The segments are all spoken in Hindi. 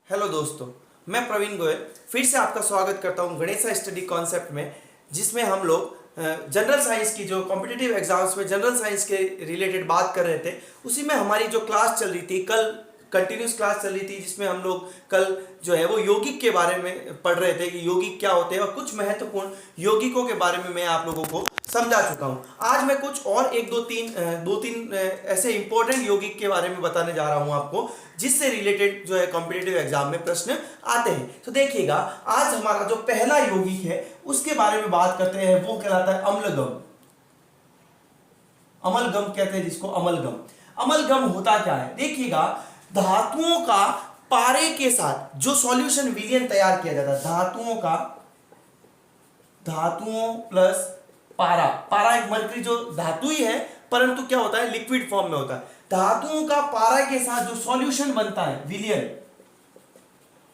हेलो दोस्तों, मैं प्रवीण गोयल फिर से आपका स्वागत करता हूं गणेशा स्टडी कॉन्सेप्ट में, जिसमें हम लोग जनरल साइंस की जो कॉम्पिटिटिव एग्जाम्स में जनरल साइंस के रिलेटेड बात कर रहे थे। उसी में हमारी जो क्लास चल रही थी, कल कंटिन्यूस क्लास चल रही थी, जिसमें हम लोग कल जो है वो यौगिक के बारे में पढ़ रहे थे कि यौगिक क्या होते हैं और कुछ महत्वपूर्ण यौगिकों के बारे में मैं आप लोगों को समझा चुका हूं। आज मैं कुछ और एक दो तीन ऐसे इंपॉर्टेंट यौगिक के बारे में बताने जा रहा हूं आपको, जिससे रिलेटेड जो है कॉम्पिटिटिव एग्जाम में प्रश्न आते हैं। तो देखिएगा, आज हमारा जो पहला यौगिक है उसके बारे में बात करते हैं। वो कहलाता है अम्लगम। अमलगम कहते हैं जिसको, अमलगम। अमलगम होता क्या है? देखिएगा, धातुओं का पारे के साथ जो सॉल्यूशन विलयन तैयार किया जाता है, धातुओं प्लस पारा। पारा एक मरकरी जो धातु ही है, परंतु क्या होता है, लिक्विड फॉर्म में होता है। धातुओं का पारा के साथ जो सॉल्यूशन बनता है विलयन,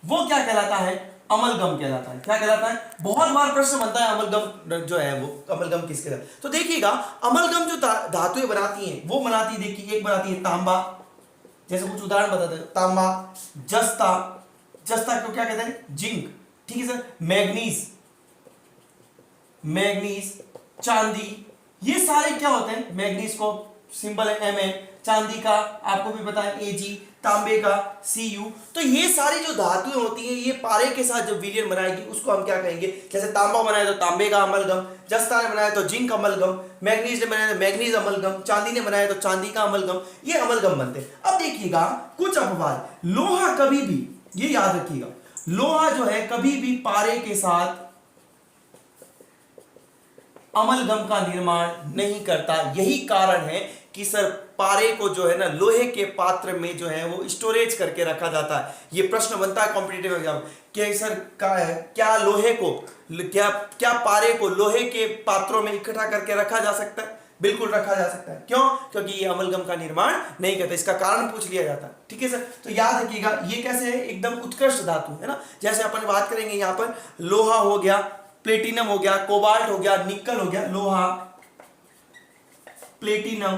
वो क्या कहलाता है? अमलगम कहलाता है। क्या कहलाता है? बहुत बार प्रश्न बनता है अमलगम जो है वो अमलगम किसके साथ। तो देखिएगा, अमलगम जो धातुएं बनाती हैं वो बनाती है, देखिए एक बनाती है तांबा, जैसे कुछ उदाहरण बताते हैं। तांबा, जस्ता, जस्ता को क्या कहते हैं? जिंक। ठीक है सर। मैग्नीज, चांदी, ये सारे क्या होते हैं? मैग्नीज को सिंबल है Mn, चांदी का आपको भी पता है Ag, तांबे का Cu। तो ये सारी जो धातुएं होती हैं, ये पारे के साथ जो विलयन बनाएगी उसको हम क्या कहेंगे? जैसे तांबा बनाया तो तांबे का अमलगम, जस्ता ने बनाया तो जिंक अमलगम, मैग्नीज ने बनाया तो मैग्नीज अमलगम, चांदी ने बनाया तो चांदी का अमलगम। ये अमलगम बनते हैं। अब देखिएगा कुछ अपवाद। लोहा कभी भी, ये याद रखिएगा, लोहा जो है कभी भी पारे के साथ अमलगम का निर्माण नहीं करता। यही कारण है कि सर पारे को जो है ना लोहे के पात्र में जो है वो स्टोरेज करके रखा जाता है। ये प्रश्न बनता है कॉम्पिटिटिव एग्जाम, क्या सर क्या लोहे को क्या पारे को लोहे के पात्रों में इकट्ठा करके रखा जा सकता है? बिल्कुल रखा जा सकता है। क्यों? क्योंकि ये अमलगम का निर्माण नहीं करता। इसका कारण पूछ लिया जाता है। ठीक है सर। तो याद रखिएगा, ये कैसे है? एकदम उत्कृष्ट धातु है ना। जैसे अपन बात करेंगे यहाँ पर, लोहा हो गया, प्लेटिनम हो गया, कोबाल्ट हो गया, निकल हो गया। लोहा, प्लेटिनम,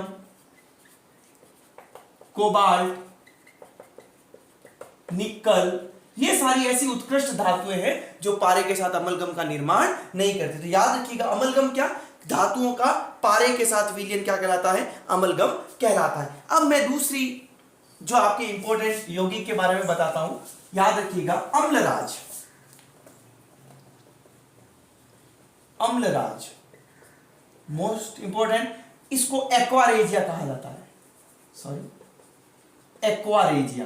कोबाल्ट, निकल, ये सारी ऐसी उत्कृष्ट धातुएं हैं जो पारे के साथ अमलगम का निर्माण नहीं करती। तो याद रखिएगा, अमलगम क्या? धातुओं का पारे के साथ विलयन क्या कहलाता है? अमलगम कहलाता है। अब मैं दूसरी जो आपके इंपॉर्टेंट यौगिक के बारे में बताता हूं। याद रखिएगा, अम्लराज। अम्लराज मोस्ट इंपॉर्टेंट, इसको एक्वारेजिया कहा जाता है। सॉरी, एक्वारेजिया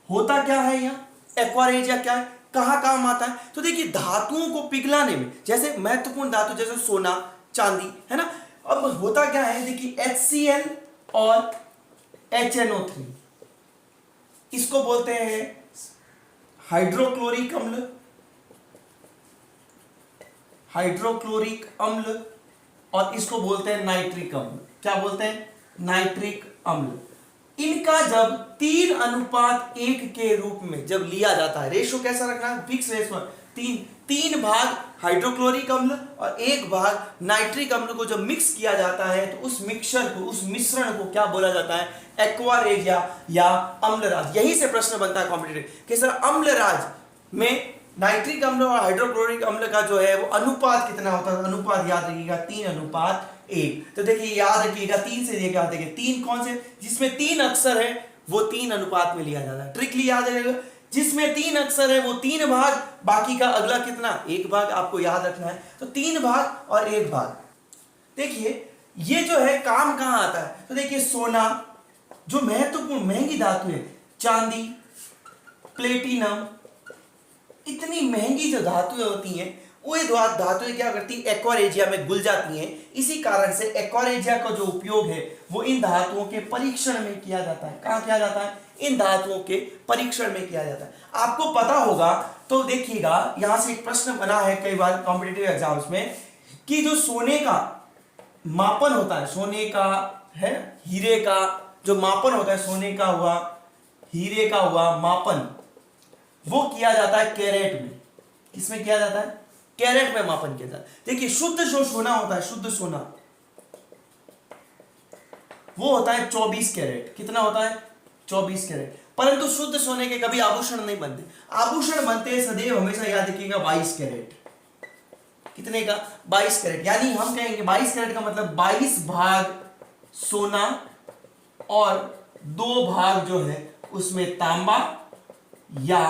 होता क्या है? यहां एक्वारेजिया क्या है, कहां काम आता है? तो देखिए, धातुओं को पिघलाने में, जैसे महत्वपूर्ण धातु जैसे सोना, चांदी, है ना। अब होता क्या है, देखिए HCl और HNO3, इसको बोलते हैं हाइड्रोक्लोरिक अम्ल, हाइड्रोक्लोरिक अम्ल, और इसको बोलते हैं नाइट्रिक अम्ल। क्या बोलते हैं? नाइट्रिक अम्ल। इनका जब 3:1 के रूप में जब लिया जाता है, रेशो कैसा रखना है? फिक्स रेशो, 3 भाग हाइड्रोक्लोरिक अम्ल और 1 भाग नाइट्रिक अम्ल को जब मिक्स किया जाता है, तो उस मिक्सचर को, उस मिश्रण को क्या बोला जाता है? एक्वारेजिया या अम्लराज। यही से प्रश्न बनता है कॉम्पिटिटिव कि सर अम्लराज में नाइट्रिक अम्ल और हाइड्रोक्लोरिक अम्ल का जो है वो अनुपात कितना होता है? अनुपात याद रखिएगा, 3:1। तो देखिए, याद रखिएगा, 3 से लेकर आते हैं 3 कौन से? जिसमें 3 अक्षर है वो 3 अनुपात में लिया जाता है। ट्रिकली याद रखिएगा, जिसमें 3 अक्षर है वो 3 भाग, बाकी का अगला कितना? 1 भाग आपको याद रखना है। तो 3 भाग और 1 भाग। देखिए, ये जो है काम कहां आता है? तो देखिए, सोना जो महत्वपूर्ण महंगी धातु है, चांदी, प्लेटिनम, इतनी महंगी जो धातुएं होती हैं, वो धातुएं क्या करती है? एक्वारेजिया में घुल जाती हैं। इसी कारण से एक्वारेजिया का जो उपयोग है वो इन धातुओं के परीक्षण में किया जाता है। कहां किया जाता है? इन धातुओं के परीक्षण में किया जाता है। आपको पता होगा, तो देखिएगा, यहां से एक प्रश्न बना है कई बार कॉम्पिटिटिव एग्जाम्स में, कि जो सोने का मापन होता है, सोने का है, हीरे का जो मापन होता है, सोने का हुआ, हीरे का हुआ मापन, वो किया जाता है कैरेट में। किसमें किया जाता है? कैरेट में मापन किया जाता है। देखिए, शुद्ध जो सोना होता है, शुद्ध सोना, वो होता है 24 कैरेट। कितना होता है? 24 कैरेट। परंतु शुद्ध सोने के कभी आभूषण नहीं बनते। आभूषण बनते हैं सदैव हमेशा, याद रखिएगा, 22 कैरेट। कितने का? 22 कैरेट। यानी हम कहेंगे 22 कैरेट का मतलब 22 भाग सोना और 2 भाग जो है उसमें तांबा या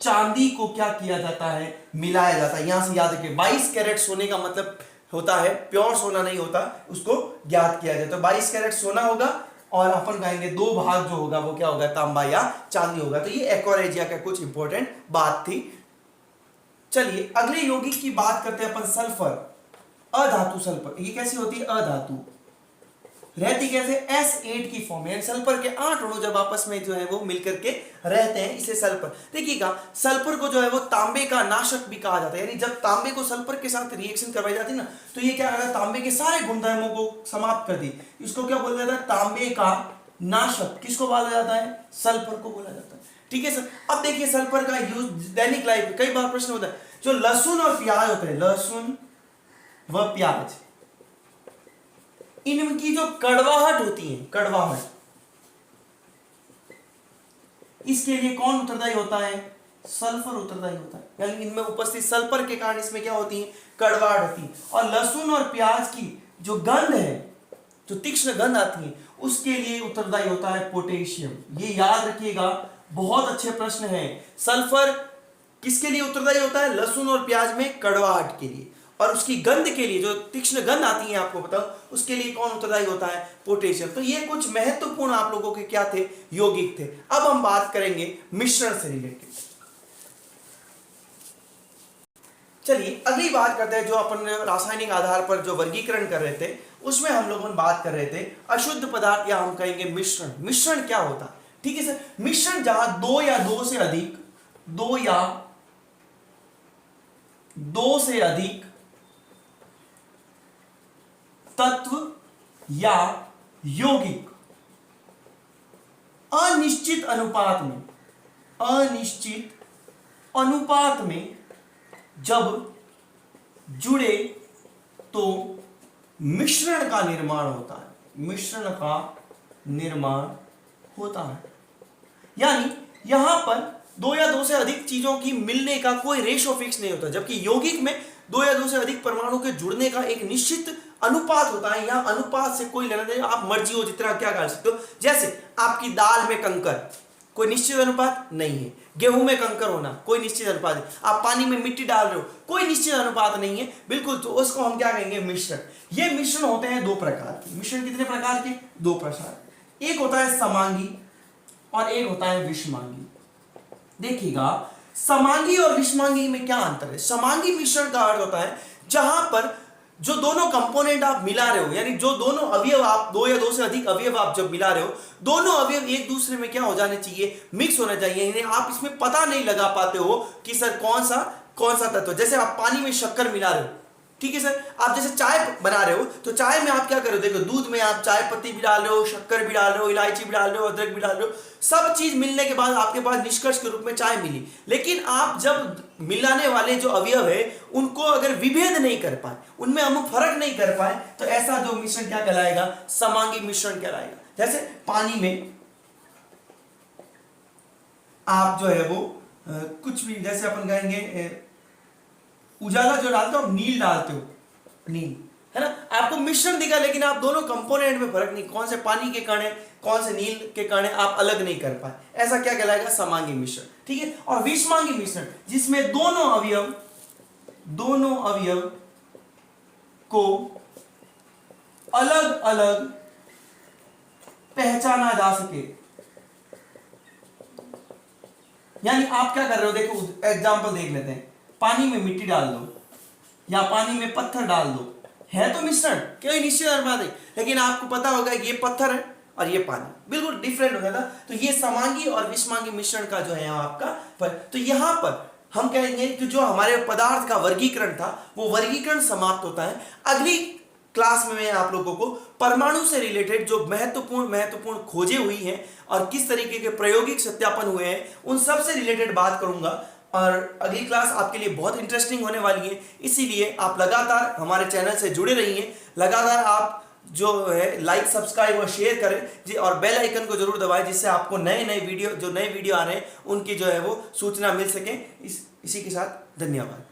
चांदी को क्या किया जाता है? मिलाया जाता है। यहां से याद रखिए 22 कैरेट सोने का मतलब होता है प्योर सोना नहीं होता, उसको ज्ञात किया जाए तो 22 कैरेट सोना होगा और अपन कहेंगे 2 भाग जो होगा वो क्या होगा? तांबा या चांदी होगा। तो ये एक्वारेजिया का कुछ इंपॉर्टेंट बात थी। चलिए अगले यौगिक की बात करते हैं अपन, सल्फर, अधातु सल्फर। ये कैसी होती है? अधातु रहती कैसे? S8 की फॉर्म है। सल्फर के 8 अणु जब आपस में जो है वो मिलकर के रहते हैं, इसे सल्फर। देखिएगा सल्फर को जो है वो तांबे का नाशक भी कहा जाता है। यानी जब तांबे को सल्फर के साथ रिएक्शन करवाई जाती है ना, तो ये क्या करता है? तांबे के सारे गुणधर्मों को समाप्त कर दी। इसको क्या बोला जाता है? तांबे का नाशक। किसको बोला जाता है? सल्फर को बोला जाता है। ठीक है सर। अब देखिए सल्फर का यूज दैनिक लाइफ में कई बार प्रश्न होता है। जो लहसुन और प्याज होते हैं, लहसुन व प्याज, इनकी जो कड़वाहट होती है, कड़वाहट, इसके लिए कौन उत्तरदायी होता है? सल्फर उत्तरदायी होता है। यानी इनमें उपस्थित सल्फर के कारण इसमें क्या होती है? कड़वाहट होती है। और लहसुन और प्याज की जो गंध है, जो तीक्ष्ण गंध आती है, उसके लिए उत्तरदायी होता है पोटेशियम। ये याद रखिएगा, बहुत अच्छे प्रश्न है। सल्फर किसके लिए उत्तरदायी होता है? लहसुन और प्याज में कड़वाहट के लिए। और उसकी गंध के लिए, जो तीक्ष्ण गंध आती है आपको बताओ, उसके लिए कौन उत्तरदायी होता है? पोटेशियम। तो ये कुछ महत्वपूर्ण आप लोगों के क्या थे? यौगिक थे। अब हम बात करेंगे मिश्रण से रिलेटेड। चलिए अगली बात करते हैं, जो अपन रासायनिक आधार पर जो वर्गीकरण कर रहे थे, उसमें हम लोग बात कर रहे थे अशुद्ध पदार्थ, या हम कहेंगे मिश्रण। मिश्रण क्या होता है? ठीक है सर। मिश्रण जहां 2 या 2 से अधिक, 2 या 2 से अधिक तत्व या यौगिक अनिश्चित अनुपात में जब जुड़े तो मिश्रण का निर्माण होता है। मिश्रण का निर्माण होता है। यानी यहां पर 2 या 2 से अधिक चीजों की मिलने का कोई रेशो फिक्स नहीं होता, जबकि यौगिक में 2 या 2 से अधिक परमाणु के जुड़ने का एक निश्चित अनुपात होता है। यहां अनुपात से कोई लेना देना, आप मर्जी हो जितना क्या कर सकते हो। जैसे आपकी दाल में कंकर, कोई निश्चित अनुपात नहीं है। गेहूं में कंकर होना कोई निश्चित अनुपात है। आप पानी में मिट्टी डाल रहे हो, कोई निश्चित अनुपात नहीं है बिल्कुल। तो उसको हम क्या कहेंगे? मिश्रण। ये मिश्रण होते हैं 2 प्रकार के। मिश्रण कितने प्रकार के? 2 प्रकार। एक होता है समांगी और एक होता है विषमांगी। देखिएगा समांगी और विषमांगी में क्या अंतर है? समांगी मिश्रण का अर्थ होता है जहां पर जो दोनों कंपोनेंट आप मिला रहे हो, यानी जो दोनों अवयव आप 2 या 2 से अधिक अवयव आप जब मिला रहे हो, दोनों अवयव एक दूसरे में क्या हो जाने चाहिए? मिक्स होना चाहिए। यानी आप इसमें पता नहीं लगा पाते हो कि सर कौन सा तत्व। जैसे आप पानी में शक्कर मिला रहे हो, ठीक है सर। आप जैसे चाय बना रहे हो, तो चाय में आप क्या कर रहे हो? देखो दूध में आप चाय पत्ती भी डाल रहे हो, शक्कर भी डाल रहे हो, इलायची भी डाल रहे हो, अदरक भी डाल रहे हो। सब चीज मिलने के बाद आपके पास निष्कर्ष के रूप में चाय मिली। लेकिन आप जब मिलाने वाले जो अवयव है उनको अगर विभेद नहीं कर पाए, उनमें हम फर्क नहीं कर पाए, तो ऐसा जो मिश्रण क्या कहलाएगा? समांगी मिश्रण कहलाएगा। जैसे पानी में आप जो है वो कुछ भी, जैसे अपन कहेंगे उजाला जो डालते हो, नील डालते हो, नील है ना, आपको मिश्रण दिखा, लेकिन आप दोनों कंपोनेंट में फर्क नहीं, कौन से पानी के कण है, कौन से नील के कण है, आप अलग नहीं कर पाए। ऐसा क्या कहलाएगा? समांगी मिश्रण। ठीक है। और विषमांगी मिश्रण, जिसमें दोनों अवयव को अलग अलग पहचाना जा सके। यानी आप क्या कर रहे हो? देखो एग्जांपल देख लेते हैं। पानी में मिट्टी डाल दो या पानी में पत्थर डाल दो, है तो मिश्रण, कोई निश्चित अनुपात है, लेकिन आपको पता होगा ये पत्थर है और ये पानी, बिल्कुल डिफरेंट हो जाता। तो ये समांगी और विषमांगी मिश्रण का जो है आपका तो यहां पर हम कहेंगे कि जो हमारे पदार्थ का वर्गीकरण था वो वर्गीकरण समाप्त होता है। अगली क्लास में मैं आप लोगों को परमाणु से रिलेटेड जो महत्वपूर्ण खोजें हुई हैं और किस तरीके के प्रायोगिक सत्यापन हुए हैं, उन सब से रिलेटेड बात करूंगा। और अगली क्लास आपके लिए बहुत इंटरेस्टिंग होने वाली है, इसीलिए आप लगातार हमारे चैनल से जुड़े रहिए। लगातार आप जो है लाइक सब्सक्राइब और शेयर करें जी, और बेल आइकन को जरूर दबाएं, जिससे आपको नए नए वीडियो आ रहे हैं उनकी जो है वो सूचना मिल सके। इसी के साथ धन्यवाद।